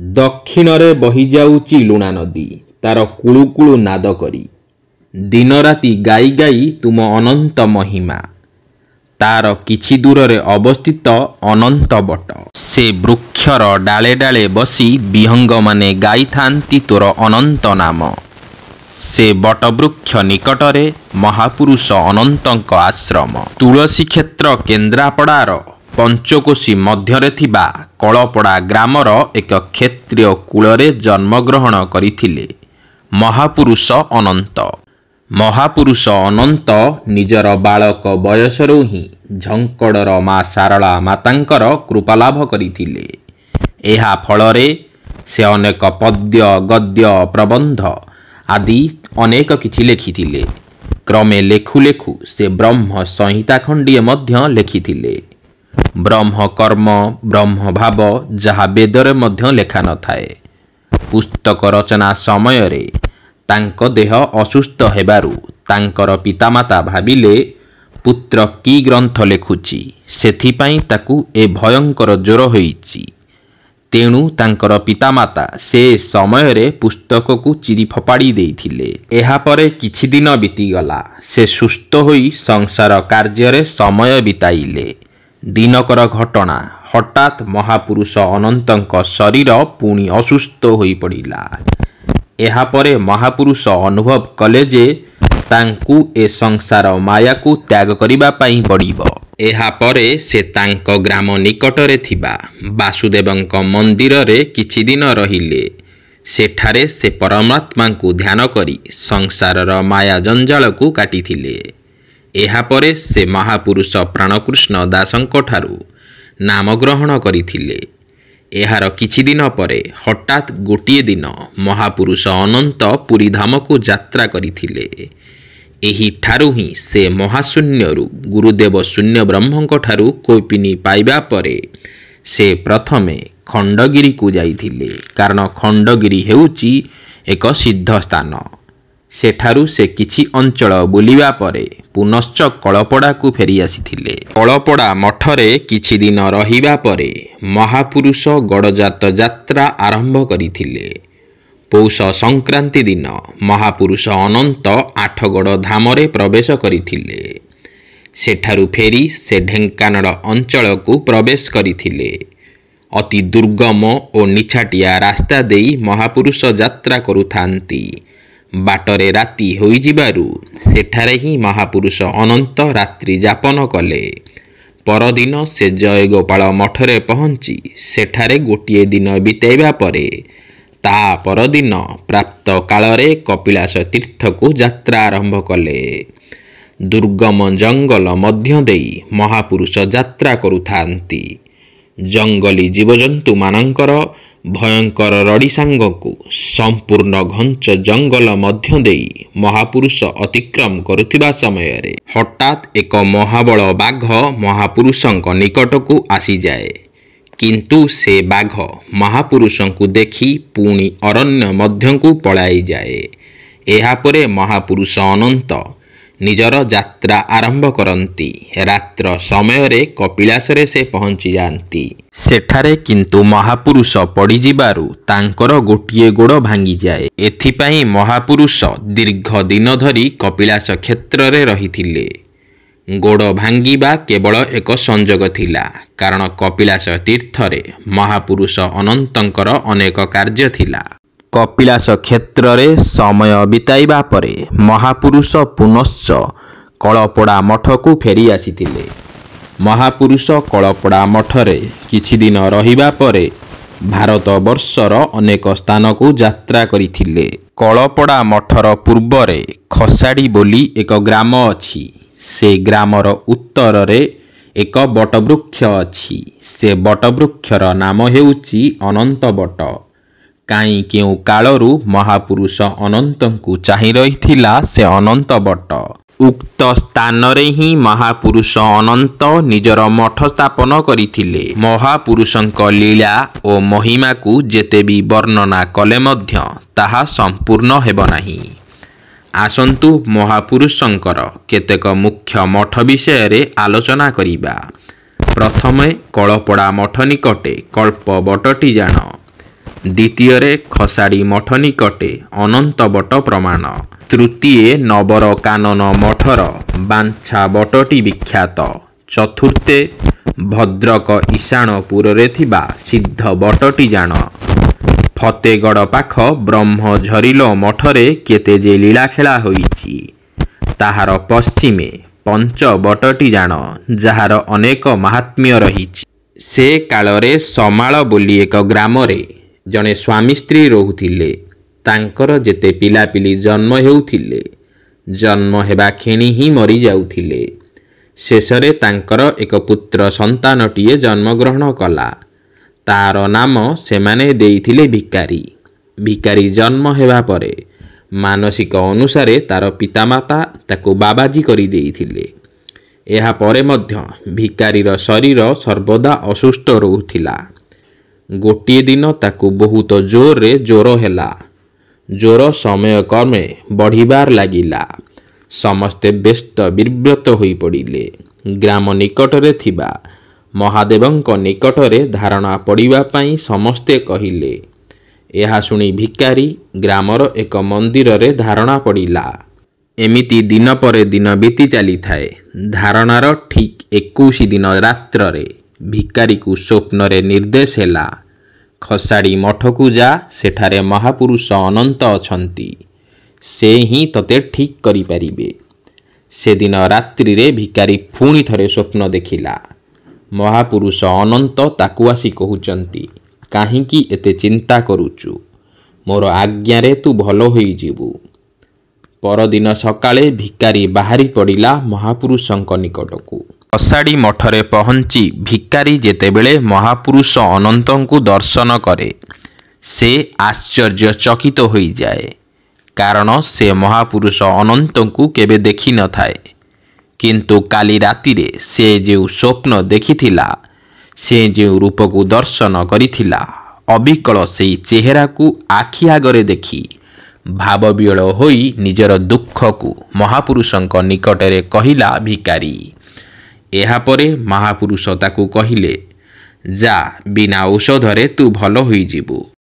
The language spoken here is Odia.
ଦକ୍ଷିଣରେ ବହିଯାଉଛି ଲୁଣା ନଦୀ ତାର କୁଳୁ କୁଳୁ ନାଦ କରି। ଦିନ ରାତି ଗାଇ ଗାଇ ତୁମ ଅନନ୍ତ ମହିମା। ତାର କିଛି ଦୂରରେ ଅବସ୍ଥିତ ଅନନ୍ତ ବଟ। ସେ ବୃକ୍ଷର ଡାଳେ ଡାଳେ ବସି ବିହଙ୍ଗମାନେ ଗାଇଥାନ୍ତି ତୋର ଅନନ୍ତ ନାମ। ସେ ବଟବୃକ୍ଷ ନିକଟରେ ମହାପୁରୁଷ ଅନନ୍ତଙ୍କ ଆଶ୍ରମ। ତୁଳସୀ କ୍ଷେତ୍ର କେନ୍ଦ୍ରାପଡ଼ାର ପଞ୍ଚକୋଶୀ ମଧ୍ୟରେ ଥିବା କଳପଡ଼ା ଗ୍ରାମର ଏକ କ୍ଷତ୍ରିୟ କୂଳରେ ଜନ୍ମଗ୍ରହଣ କରିଥିଲେ ମହାପୁରୁଷ ଅନନ୍ତ। ମହାପୁରୁଷ ଅନନ୍ତ ନିଜର ବାଳକ ବୟସରୁ ହିଁ ଝଙ୍କଡ଼ର ମା ଶାରଳା ମାତାଙ୍କର କୃପାଲାଭ କରିଥିଲେ। ଏହା ଫଳରେ ସେ ଅନେକ ପଦ୍ୟ ଗଦ୍ୟ ପ୍ରବନ୍ଧ ଆଦି ଅନେକ କିଛି ଲେଖିଥିଲେ। କ୍ରମେ ଲେଖୁ ଲେଖୁ ସେ ବ୍ରହ୍ମ ସଂହିତା ଖଣ୍ଡିଏ ମଧ୍ୟ ଲେଖିଥିଲେ। ବ୍ରହ୍ମକର୍ମ ବ୍ରହ୍ମଭାବ ଯାହା ବେଦରେ ମଧ୍ୟ ଲେଖା ନଥାଏ। ପୁସ୍ତକ ରଚନା ସମୟରେ ତାଙ୍କ ଦେହ ଅସୁସ୍ଥ ହେବାରୁ ତାଙ୍କର ପିତାମାତା ଭାବିଲେ ପୁତ୍ର କି ଗ୍ରନ୍ଥ ଲେଖୁଛି, ସେଥିପାଇଁ ତାକୁ ଏ ଭୟଙ୍କର ଜ୍ୱର ହୋଇଛି। ତେଣୁ ତାଙ୍କର ପିତାମାତା ସେ ସମୟରେ ପୁସ୍ତକକୁ ଚିରି ଫୋପାଡ଼ି ଦେଇଥିଲେ। ଏହାପରେ କିଛି ଦିନ ବିତିଗଲା। ସେ ସୁସ୍ଥ ହୋଇ ସଂସାର କାର୍ଯ୍ୟରେ ସମୟ ବିତାଇଲେ। ଦିନକର ଘଟଣା, ହଠାତ୍ ମହାପୁରୁଷ ଅନନ୍ତଙ୍କ ଶରୀର ପୁଣି ଅସୁସ୍ଥ ହୋଇପଡ଼ିଲା। ଏହାପରେ ମହାପୁରୁଷ ଅନୁଭବ କଲେ ଯେ ତାଙ୍କୁ ଏ ସଂସାର ମାୟାକୁ ତ୍ୟାଗ କରିବା ପାଇଁ ପଡ଼ିବ। ଏହାପରେ ସେ ତାଙ୍କ ଗ୍ରାମ ନିକଟରେ ଥିବା ବାସୁଦେବଙ୍କ ମନ୍ଦିରରେ କିଛି ଦିନ ରହିଲେ। ସେଠାରେ ସେ ପରମାତ୍ମାଙ୍କୁ ଧ୍ୟାନ କରି ସଂସାରର ମାୟା ଜଞ୍ଜାଳକୁ କାଟିଥିଲେ। ଏହାପରେ ସେ ମହାପୁରୁଷ ପ୍ରାଣକୃଷ୍ଣ ଦାସଙ୍କଠାରୁ ନାମ ଗ୍ରହଣ କରିଥିଲେ। ଏହାର କିଛି ଦିନ ପରେ ହଠାତ୍ ଗୋଟିଏ ଦିନ ମହାପୁରୁଷ ଅନନ୍ତ ପୁରୀ ଧାମକୁ ଯାତ୍ରା କରିଥିଲେ। ଏହିଠାରୁ ହିଁ ସେ ମହାଶୂନ୍ୟରୁ ଗୁରୁଦେବ ଶୂନ୍ୟ ବ୍ରହ୍ମଙ୍କଠାରୁ କୌପିନୀ ପାଇବା ପରେ ସେ ପ୍ରଥମେ ଖଣ୍ଡଗିରିକୁ ଯାଇଥିଲେ, କାରଣ ଖଣ୍ଡଗିରି ହେଉଛି ଏକ ସିଦ୍ଧ ସ୍ଥାନ। ସେଠାରୁ ସେ କିଛି ଅଞ୍ଚଳ ବୁଲିବା ପରେ ପୁନଶ୍ଚ କଳପଡ଼ାକୁ ଫେରି ଆସିଥିଲେ। କଳପଡ଼ା ମଠରେ କିଛି ଦିନ ରହିବା ପରେ ମହାପୁରୁଷ ଗଡ଼ଜାତ ଯାତ୍ରା ଆରମ୍ଭ କରିଥିଲେ। ପୌଷ ସଂକ୍ରାନ୍ତି ଦିନ ମହାପୁରୁଷ ଅନନ୍ତ ଆଠଗଡ଼ ଧାମରେ ପ୍ରବେଶ କରିଥିଲେ। ସେଠାରୁ ଫେରି ସେ ଢେଙ୍କାନାଳ ଅଞ୍ଚଳକୁ ପ୍ରବେଶ କରିଥିଲେ। ଅତି ଦୁର୍ଗମ ଓ ନିଛାଟିଆ ରାସ୍ତା ଦେଇ ମହାପୁରୁଷ ଯାତ୍ରା କରୁଥାନ୍ତି। ବାଟରେ ରାତି ହୋଇଯିବାରୁ ସେଠାରେ ହିଁ ମହାପୁରୁଷ ଅନନ୍ତ ରାତ୍ରି ଯାପନ କଲେ। ପରଦିନ ସେ ଜୟଗୋପାଳ ମଠରେ ପହଞ୍ଚି ସେଠାରେ ଗୋଟିଏ ଦିନ ବିତାଇବା ପରେ ତା ପରଦିନ ପ୍ରାପ୍ତ କାଳରେ କପିଳାସ ତୀର୍ଥକୁ ଯାତ୍ରା ଆରମ୍ଭ କଲେ। ଦୁର୍ଗମ ଜଙ୍ଗଲ ମଧ୍ୟ ଦେଇ ମହାପୁରୁଷ ଯାତ୍ରା କରୁଥାନ୍ତି। ଜଙ୍ଗଲୀ ଜୀବଜନ୍ତୁମାନଙ୍କର ଭୟଙ୍କର ରଡ଼ି ସାଙ୍ଗକୁ ସମ୍ପୂର୍ଣ୍ଣ ଘଞ୍ଚ ଜଙ୍ଗଲ ମଧ୍ୟ ଦେଇ ମହାପୁରୁଷ ଅତିକ୍ରମ କରୁଥିବା ସମୟରେ ହଠାତ୍ ଏକ ମହାବଳ ବାଘ ମହାପୁରୁଷଙ୍କ ନିକଟକୁ ଆସିଯାଏ। କିନ୍ତୁ ସେ ବାଘ ମହାପୁରୁଷଙ୍କୁ ଦେଖି ପୁଣି ଅରଣ୍ୟ ମଧ୍ୟକୁ ପଳାଇଯାଏ। ଏହାପରେ ମହାପୁରୁଷ ଅନନ୍ତ ନିଜର ଯାତ୍ରା ଆରମ୍ଭ କରନ୍ତି। ରାତ୍ର ସମୟରେ କପିଳାସରେ ସେ ପହଞ୍ଚି ଯାଆନ୍ତି। ସେଠାରେ କିନ୍ତୁ ମହାପୁରୁଷ ପଡ଼ିଯିବାରୁ ତାଙ୍କର ଗୋଟିଏ ଗୋଡ଼ ଭାଙ୍ଗିଯାଏ। ଏଥିପାଇଁ ମହାପୁରୁଷ ଦୀର୍ଘ ଦିନ ଧରି କପିଳାସ କ୍ଷେତ୍ରରେ ରହିଥିଲେ। ଗୋଡ଼ ଭାଙ୍ଗିବା କେବଳ ଏକ ସଂଯୋଗ ଥିଲା, କାରଣ କପିଳାସ ତୀର୍ଥରେ ମହାପୁରୁଷ ଅନନ୍ତଙ୍କର ଅନେକ କାର୍ଯ୍ୟ ଥିଲା। କପିଳାସ କ୍ଷେତ୍ରରେ ସମୟ ବିତାଇବା ପରେ ମହାପୁରୁଷ ପୁନଶ୍ଚ କଳପଡ଼ା ମଠକୁ ଫେରି ଆସିଥିଲେ। ମହାପୁରୁଷ କଳପଡ଼ା ମଠରେ କିଛି ଦିନ ରହିବା ପରେ ଭାରତବର୍ଷର ଅନେକ ସ୍ଥାନକୁ ଯାତ୍ରା କରିଥିଲେ। କଳପଡ଼ା ମଠର ପୂର୍ବରେ ଖସାଡ଼ି ବୋଲି ଏକ ଗ୍ରାମ ଅଛି। ସେ ଗ୍ରାମର ଉତ୍ତରରେ ଏକ ବଟବୃକ୍ଷ ଅଛି। ସେ ବଟବୃକ୍ଷର ନାମ ହେଉଛି ଅନନ୍ତ ବଟ। କାହିଁ କେଉଁ କାଳରୁ ମହାପୁରୁଷ ଅନନ୍ତଙ୍କୁ ଚାହିଁ ରହିଥିଲା ସେ ଅନନ୍ତ ବଟ। ଉକ୍ତ ସ୍ଥାନରେ ହିଁ ମହାପୁରୁଷ ଅନନ୍ତ ନିଜର ମଠ ସ୍ଥାପନ କରିଥିଲେ। ମହାପୁରୁଷଙ୍କ ଲୀଳା ଓ ମହିମାକୁ ଯେତେ ବି ବର୍ଣ୍ଣନା କଲେ ମଧ୍ୟ ତାହା ସମ୍ପୂର୍ଣ୍ଣ ହେବ ନାହିଁ। ଆସନ୍ତୁ ମହାପୁରୁଷଙ୍କର କେତେକ ମୁଖ୍ୟ ମଠ ବିଷୟରେ ଆଲୋଚନା କରିବା। ପ୍ରଥମେ କଳପଡ଼ା ମଠ ନିକଟେ କଳ୍ପବଟଟି ଜାଣ। ଦ୍ୱିତୀୟରେ ଖସାଡ଼ି ମଠ ନିକଟେ ଅନନ୍ତ ବଟ ପ୍ରମାଣ। ତୃତୀୟ ନବର କାନନ ମଠର ବାଞ୍ଛା ବଟଟି ବିଖ୍ୟାତ। ଚତୁର୍ଥେ ଭଦ୍ରକ ଇଶାଣପୁରରେ ଥିବା ସିଦ୍ଧ ବଟଟି ଜାଣ। ଫତେଗଡ଼ ପାଖ ବ୍ରହ୍ମଝରିଲୋ ମଠରେ କେତେ ଯେ ଲୀଳାଖେଳା ହୋଇଛି, ତାହାର ପଶ୍ଚିମେ ପଞ୍ଚ ବଟଟି ଜାଣ, ଯାହାର ଅନେକ ମାହାତ୍ମ୍ୟ ରହିଛି। ସେ କାଳରେ ସମାଳ ବୋଲି ଏକ ଗ୍ରାମରେ ଜଣେ ସ୍ୱାମୀ ସ୍ତ୍ରୀ ରହୁଥିଲେ। ତାଙ୍କର ଯେତେ ପିଲାପିଲି ଜନ୍ମ ହେଉଥିଲେ, ଜନ୍ମ ହେବା କ୍ଷଣି ହିଁ ମରିଯାଉଥିଲେ। ଶେଷରେ ତାଙ୍କର ଏକ ପୁତ୍ର ସନ୍ତାନଟିଏ ଜନ୍ମଗ୍ରହଣ କଲା। ତାର ନାମ ସେମାନେ ଦେଇଥିଲେ ଭିକାରୀ। ଭିକାରୀ ଜନ୍ମ ହେବା ପରେ ମାନସିକ ଅନୁସାରେ ତାର ପିତାମାତା ତାକୁ ବାବାଜୀ କରିଦେଇଥିଲେ। ଏହାପରେ ମଧ୍ୟ ଭିକାରୀର ଶରୀର ସର୍ବଦା ଅସୁସ୍ଥ ରହୁଥିଲା। ଗୋଟିଏ ଦିନ ତାକୁ ବହୁତ ଜୋରରେ ଜ୍ୱର ହେଲା। ଜ୍ୱର ସମୟକ୍ରମେ ବଢ଼ିବାର ଲାଗିଲା। ସମସ୍ତେ ବ୍ୟସ୍ତ ବିବ୍ରତ ହୋଇପଡ଼ିଲେ। ଗ୍ରାମ ନିକଟରେ ଥିବା ମହାଦେବଙ୍କ ନିକଟରେ ଧାରଣା ପଡ଼ିବା ପାଇଁ ସମସ୍ତେ କହିଲେ। ଏହା ଶୁଣି ଭିକାରୀ ଗ୍ରାମର ଏକ ମନ୍ଦିରରେ ଧାରଣା ପଡ଼ିଲା। ଏମିତି ଦିନ ପରେ ଦିନ ବିତି ଚାଲିଥାଏ। ଧାରଣାର ଠିକ୍ 21 ଦିନ ରାତ୍ରରେ ଭିକାରୀକୁ ସ୍ୱପ୍ନରେ ନିର୍ଦ୍ଦେଶ ହେଲା, ଖସାଡ଼ି ମଠକୁ ଯା, ସେଠାରେ ମହାପୁରୁଷ ଅନନ୍ତ ଅଛନ୍ତି। ସେ ହିଁ ତତେ ଠିକ୍ କରିପାରିବେ। ସେଦିନ ରାତ୍ରିରେ ଭିକାରୀ ପୁଣି ଥରେ ସ୍ୱପ୍ନ ଦେଖିଲା। ମହାପୁରୁଷ ଅନନ୍ତ ତାକୁ ଆସି କହୁଛନ୍ତି, କାହିଁକି ଏତେ ଚିନ୍ତା କରୁଛୁ? ମୋର ଆଜ୍ଞାରେ ତୁ ଭଲ ହୋଇଯିବୁ। ପରଦିନ ସକାଳେ ଭିକାରୀ ବାହାରି ପଡ଼ିଲା ମହାପୁରୁଷଙ୍କ ନିକଟକୁ। ଖସାଡ଼ି ମଠରେ ପହଞ୍ଚି ଭିକାରୀ ଯେତେବେଳେ ମହାପୁରୁଷ ଅନନ୍ତଙ୍କୁ ଦର୍ଶନ କରେ, ସେ ଆଶ୍ଚର୍ଯ୍ୟଚକିତ ହୋଇଯାଏ। କାରଣ ସେ ମହାପୁରୁଷ ଅନନ୍ତଙ୍କୁ କେବେ ଦେଖିନଥାଏ। କିନ୍ତୁ କାଲି ରାତିରେ ସେ ଯେଉଁ ସ୍ୱପ୍ନ ଦେଖିଥିଲା, ସେ ଯେଉଁ ରୂପକୁ ଦର୍ଶନ କରିଥିଲା, ଅବିକଳ ସେହି ଚେହେରାକୁ ଆଖି ଆଗରେ ଦେଖି ଭାବବିହ୍ୱଳ ହୋଇ ନିଜର ଦୁଃଖକୁ ମହାପୁରୁଷଙ୍କ ନିକଟରେ କହିଲା ଭିକାରୀ। ଏହାପରେ ମହାପୁରୁଷ ତାକୁ କହିଲେ, ଯା, ବିନା ଔଷଧରେ ତୁ ଭଲ ହୋଇଯିବୁ।